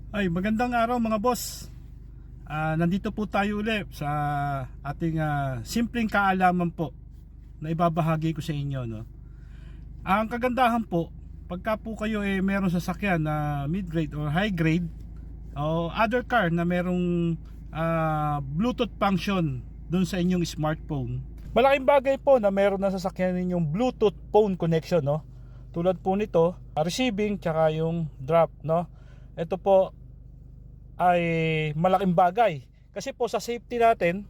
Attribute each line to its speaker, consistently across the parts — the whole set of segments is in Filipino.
Speaker 1: Ay, magandang araw mga boss. Nandito po tayo ulit sa ating simpleng kaalaman po na ibabahagi ko sa inyo, no. Ang kagandahan po, pagka po kayo meron sasakyan na mid-grade or high grade o other car na merong Bluetooth function dun sa inyong smartphone. Malaking bagay po na meron na sasakyan ninyong Bluetooth phone connection, no. Tulad po nito, receiving tsaka yung drop, no. Ito po ay malaking bagay kasi po sa safety natin,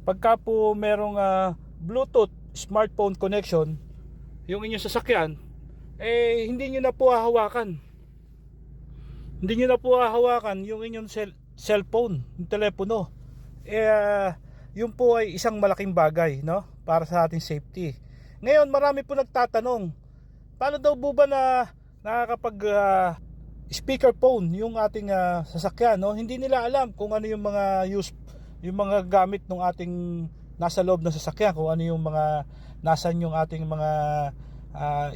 Speaker 1: pagka po merong Bluetooth smartphone connection yung inyong sasakyan, hindi nyo na po hahawakan yung inyong cellphone, yung telepono. Yun po ay isang malaking bagay, no, para sa ating safety. Ngayon marami po nagtatanong, paano daw po ba na nakakapag speakerphone yung ating sasakyan, no? Hindi nila alam kung ano yung mga yung mga gamit ng ating nasa loob ng sasakyan, kung ano yung mga nasan yung ating mga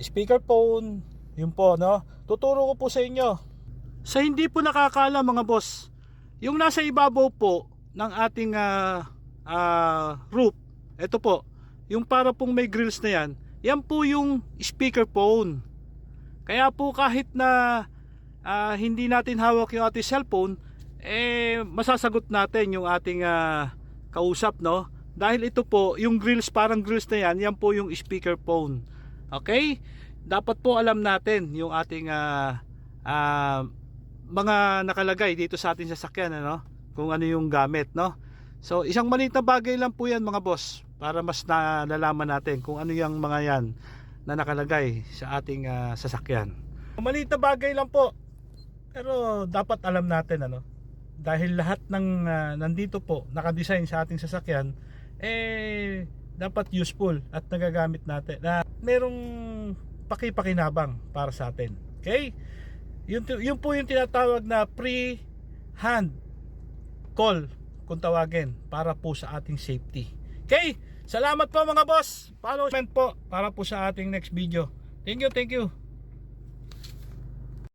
Speaker 1: speakerphone, yun po, no? Tuturo ko po sa inyo. Sa hindi po nakakaalam mga boss, yung nasa ibabaw po ng ating roof, ito po, yung para pong may grills na yan po yung speakerphone. Kaya po kahit na hindi natin hawak yung ating cellphone, masasagot natin yung ating kausap, no? Dahil ito po, yung grills, parang grills na yan po yung speakerphone. Okay? Dapat po alam natin yung ating mga nakalagay dito sa ating sasakyan, ano? Kung ano yung gamit, no? So, isang maliit na bagay lang po yan mga boss, para mas nalalaman natin kung ano yung mga yan na nakalagay sa ating sasakyan. Maliit na bagay lang po, pero dapat alam natin, ano, dahil lahat ng nandito po nakadesign sa ating sasakyan dapat useful at nagagamit natin na merong pakipakinabang para sa atin. Okay, yun po yung tinatawag na pre-hand call kung tawagin, para po sa ating safety. Okay, salamat po mga boss, follow po para po sa ating next video. Thank you.